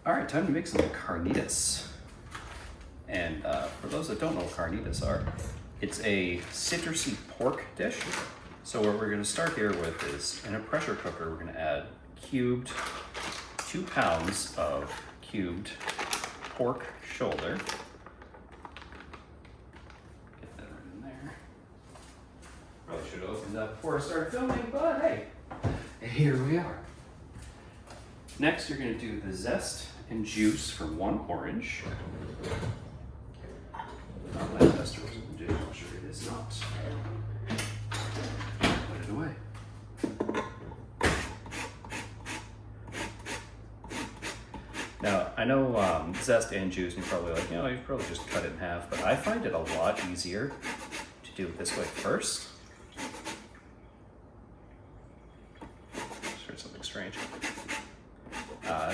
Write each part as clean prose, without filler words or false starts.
All right, time to make some carnitas. And for those that don't know what carnitas are, it's a citrusy pork dish. So what we're gonna start here with is, in a pressure cooker, we're gonna add 2 pounds of cubed pork shoulder. Get that right in there. Probably should have opened up before I started filming, but hey, here we are. Next, you're gonna do the zest and juice from 1 orange. Not my best representation, I'm sure it is not. Put it away. Now, I know zest and juice, and you're probably like, you probably just cut it in half, but I find it a lot easier to do it this way first. Just heard something strange.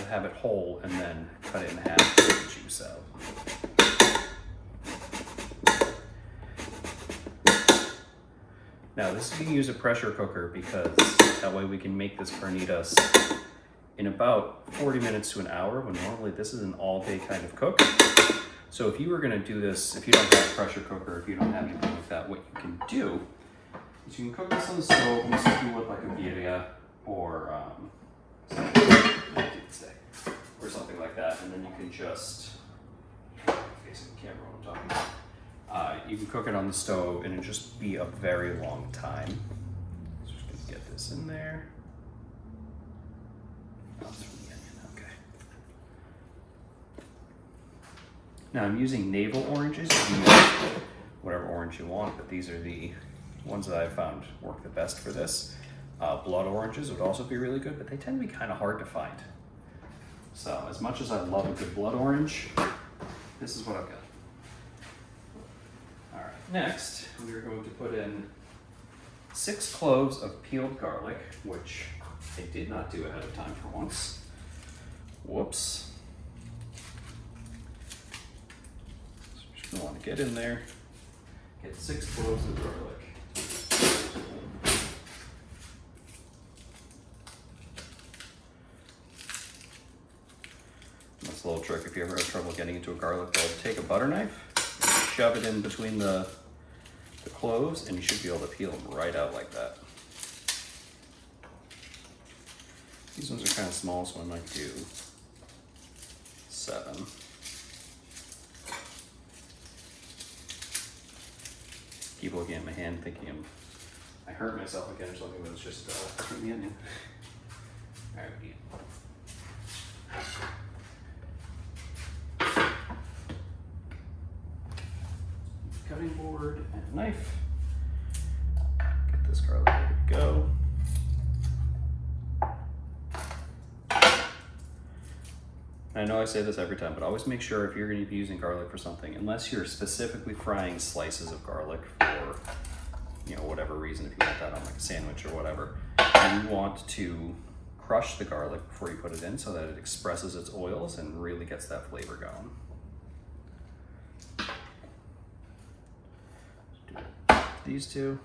Have it whole and then cut it in half to get the juice out. Now this, you can use a pressure cooker because that way we can make this carnitas in about 40 minutes to an hour, when normally this is an all-day kind of cook. So if you were gonna do this, if you don't have a pressure cooker, if you don't have anything like that, what you can do is you can cook this on the stove, almost like you would like a birria or something like that, and then you can just, facing the camera when I'm talking about, you can cook it on the stove and it'll just be a very long time. So just gonna get this in there. Okay. Now I'm using navel oranges. You can use whatever orange you want, but these are the ones that I've found work the best for this. Blood oranges would also be really good, but they tend to be kind of hard to find. So as much as I love a good blood orange, this is what I've got. All right, next we're going to put in 6 cloves of peeled garlic, which I did not do ahead of time for once. Whoops. So you're just gonna want to get in there, get 6 cloves of garlic. That's a little trick if you ever have trouble getting into a garlic bowl. Take a butter knife, shove it in between the cloves, and you should be able to peel them right out like that. These ones are kind of small, so I might do 7. Keep looking at my hand thinking I hurt myself again or something, but it's just from the onion. All right, cutting board and a knife. Get this garlic ready to go. I know I say this every time, but always make sure if you're going to be using garlic for something, unless you're specifically frying slices of garlic for, whatever reason, if you want that on like a sandwich or whatever, you want to crush the garlic before you put it in so that it expresses its oils and really gets that flavor going. These 2,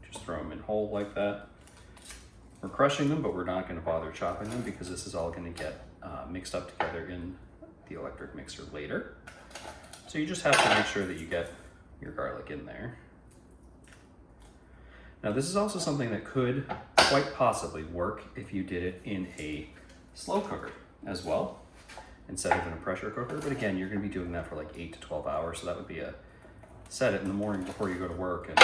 just throw them in whole like that. We're crushing them, but we're not going to bother chopping them because this is all going to get mixed up together in the electric mixer later. So you just have to make sure that you get your garlic in there. Now this is also something that could quite possibly work if you did it in a slow cooker as well, instead of in a pressure cooker. But again, you're going to be doing that for like 8 to 12 hours, so that would be a set it in the morning before you go to work and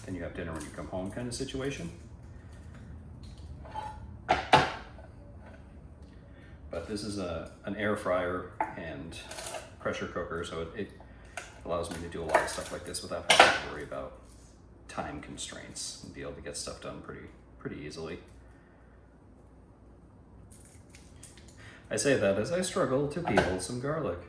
then you have dinner when you come home kind of situation. But this is an air fryer and pressure cooker, so it allows me to do a lot of stuff like this without having to worry about time constraints and be able to get stuff done pretty easily. I say that as I struggle to peel some garlic.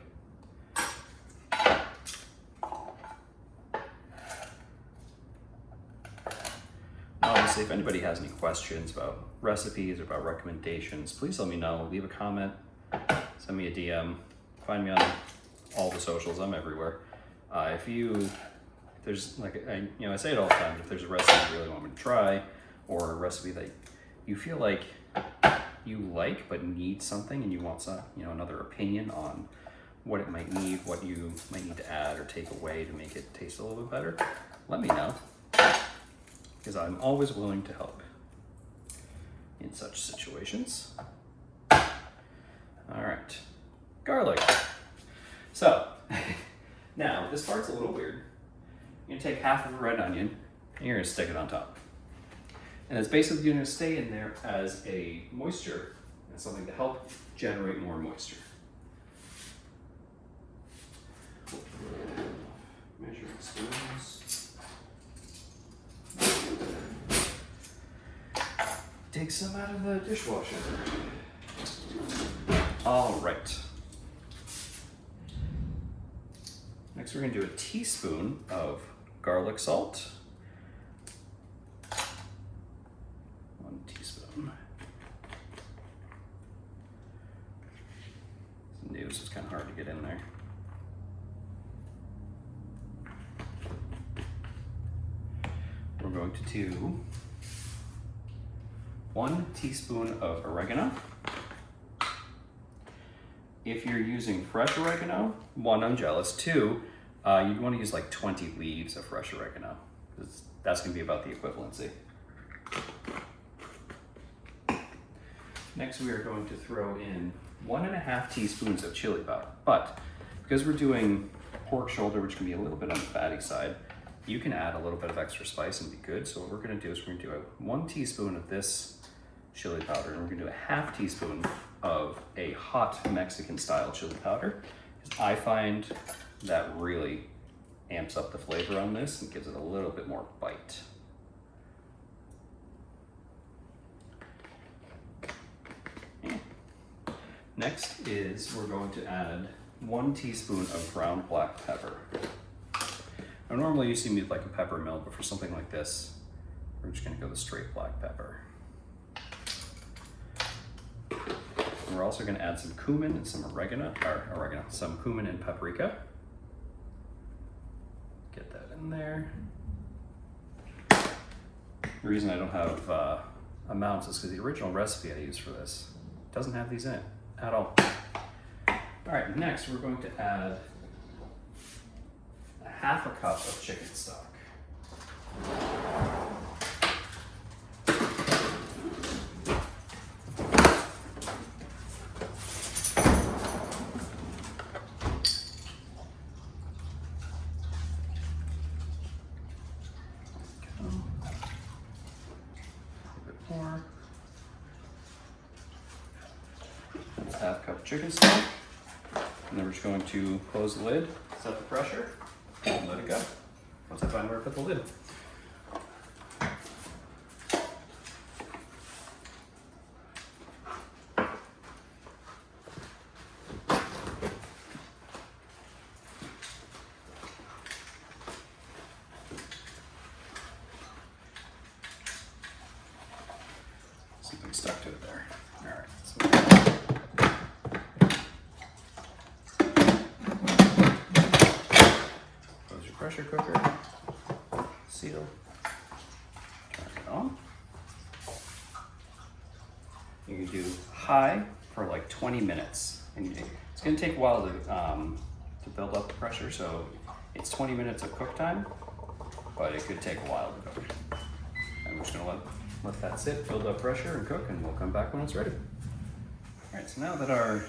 Obviously, if anybody has any questions about recipes or about recommendations, please let me know. Leave a comment, send me a DM, find me on all the socials. I'm everywhere. If there's like, I say it all the time, if there's a recipe you really want me to try, or a recipe that you feel like you like but need something and you want some, another opinion on what it might need, what you might need to add or take away to make it taste a little bit better, let me know, because I'm always willing to help in such situations. All right, garlic. So now this part's a little weird. You're gonna take half of a red onion and you're gonna stick it on top. And it's basically gonna stay in there as a moisture and something to help generate more moisture. Measuring spoons. Take some out of the dishwasher. All right. Next, we're gonna do a teaspoon of garlic salt. 1 teaspoon. It's new, so it's kind of hard to get in there. We're going to do 1 teaspoon of oregano. If you're using fresh oregano, 1, I'm jealous. 2, you'd want to use like 20 leaves of fresh oregano. That's going to be about the equivalency. Next, we are going to throw in 1.5 teaspoons of chili powder. But because we're doing pork shoulder, which can be a little bit on the fatty side, you can add a little bit of extra spice and be good. So what we're going to do is we're going to do 1 teaspoon of this chili powder, and we're going to do 1/2 teaspoon of a hot Mexican style chili powder, because I find that really amps up the flavor on this and gives it a little bit more bite. Next is we're going to add 1 teaspoon of ground black pepper. Now normally you see me with like a pepper mill, but for something like this, we're just going to go the straight black pepper. And we're also going to add some cumin and some some cumin and paprika. Get that in there. The reason I don't have amounts is because the original recipe I used for this doesn't have these in it at all. All right, next we're going to add 1/2 cup of chicken stock. More. 1/2 cup of chicken stock. And then we're just going to close the lid, set the pressure, and let it go. Once I find where to put the lid. Something stuck to it there. All right. Close your pressure cooker. Seal. Turn it on. You can do high for like 20 minutes, and it's going to take a while to build up the pressure. So it's 20 minutes of cook time, but it could take a while to cook. I'm just going to let that sit, build up pressure, and cook, and we'll come back when it's ready. All right, so now that our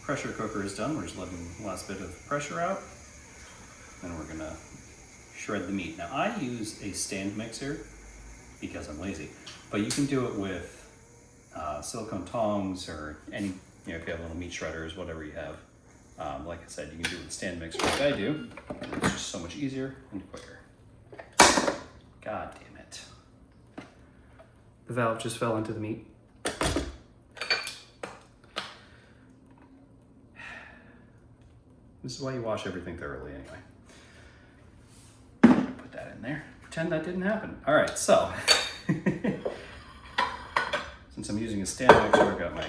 pressure cooker is done, we're just letting the last bit of pressure out. Then we're gonna shred the meat. Now I use a stand mixer because I'm lazy, but you can do it with silicone tongs or any, if you have little meat shredders, whatever you have. Like I said, you can do it with a stand mixer like I do. It's just so much easier and quicker. God damn it. The valve just fell into the meat. This is why you wash everything thoroughly anyway. Put that in there. Pretend that didn't happen. All right, so since I'm using a stand mixer, I've got my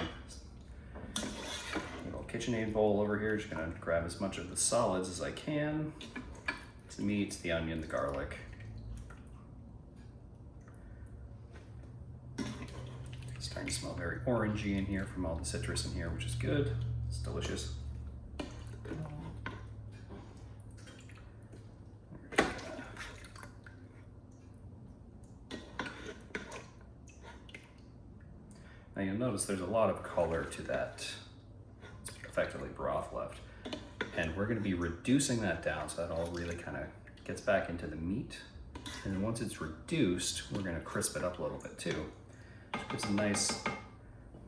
little KitchenAid bowl over here. Just gonna grab as much of the solids as I can. It's the meat, the onion, the garlic. Starting smell very orangey in here from all the citrus in here, which is good. It's delicious. Now you'll notice there's a lot of color to that, effectively broth left. And we're gonna be reducing that down so that all really kind of gets back into the meat. And then once it's reduced, we're gonna crisp it up a little bit too. Which gives a nice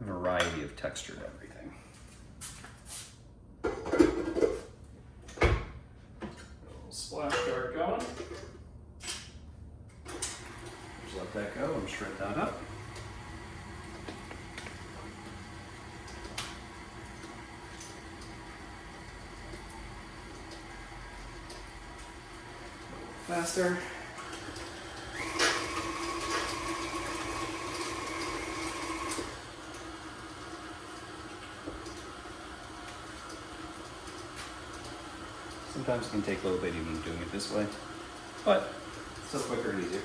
variety of texture to everything. Little splash jar going. Just let that go and shred that up. Faster. Sometimes it can take a little bit even doing it this way, but it's still quicker and easier.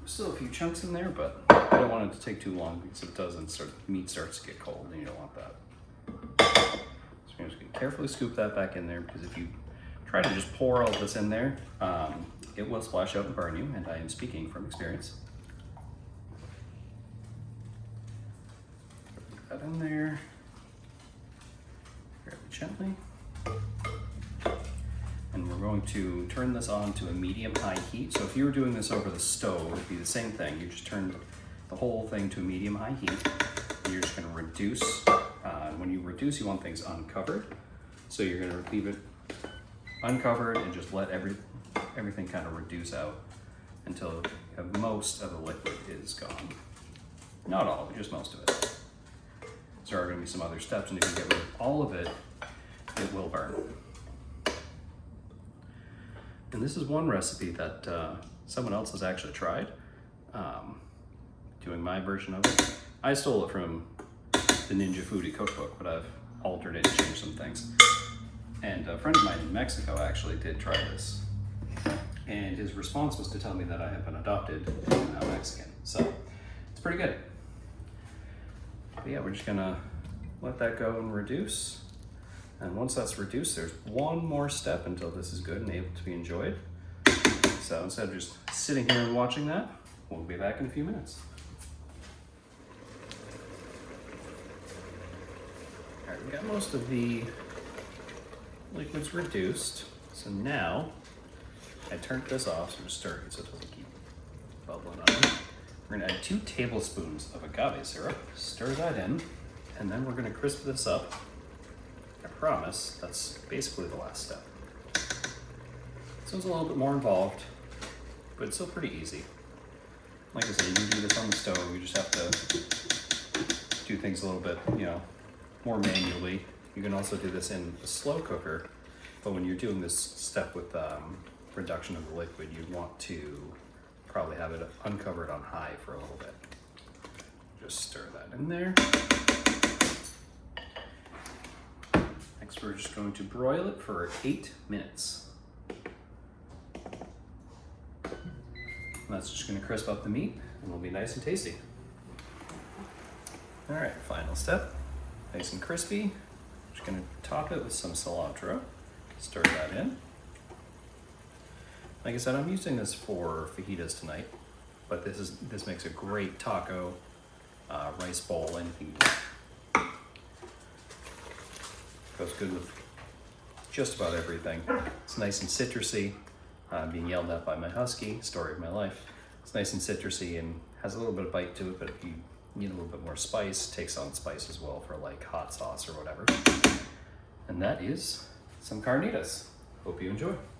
Still a few chunks in there, but I don't want it to take too long because if it doesn't, meat starts to get cold and you don't want that. So you're just gonna carefully scoop that back in there because if you try to just pour all this in there, it will splash out and burn you, and I am speaking from experience. Put that in there fairly gently. And we're going to turn this on to a medium-high heat. So if you were doing this over the stove, it'd be the same thing. You just turn the whole thing to a medium-high heat. And you're just gonna reduce. When you reduce, you want things uncovered. So you're gonna leave it uncovered and just let everything kind of reduce out until most of the liquid is gone. Not all, but just most of it. So there are gonna be some other steps, and if you get rid of all of it, it will burn. And this is one recipe that someone else has actually tried, doing my version of it. I stole it from the Ninja Foodie cookbook, but I've altered it and changed some things. And a friend of mine in Mexico actually did try this. And his response was to tell me that I have been adopted and I'm now Mexican. So it's pretty good. But yeah, we're just gonna let that go and reduce. And once that's reduced, there's one more step until this is good and able to be enjoyed. So instead of just sitting here and watching that, we'll be back in a few minutes. All right, we got most of the liquids reduced. So now, I turned this off, so I'm just stirring it so it doesn't keep bubbling on. We're gonna add 2 tablespoons of agave syrup, stir that in, and then we're gonna crisp this up. I promise, that's basically the last step. So it's a little bit more involved, but it's still pretty easy. Like I said, you can do this on the stove, you just have to do things a little bit, more manually. You can also do this in a slow cooker, but when you're doing this step with reduction of the liquid, you want to probably have it uncovered on high for a little bit. Just stir that in there. Next, we're just going to broil it for 8 minutes. And that's just going to crisp up the meat and it'll be nice and tasty. All right, final step. Nice and crispy. Just going to top it with some cilantro. Stir that in. Like I said, I'm using this for fajitas tonight, but this makes a great taco, rice bowl, anything. Goes good with just about everything. It's nice and citrusy. Being yelled at by my husky, story of my life. It's nice and citrusy and Has a little bit of bite to it, but if you need a little bit more spice, takes on spice as well for like hot sauce or whatever. And that is some carnitas. Hope you enjoy.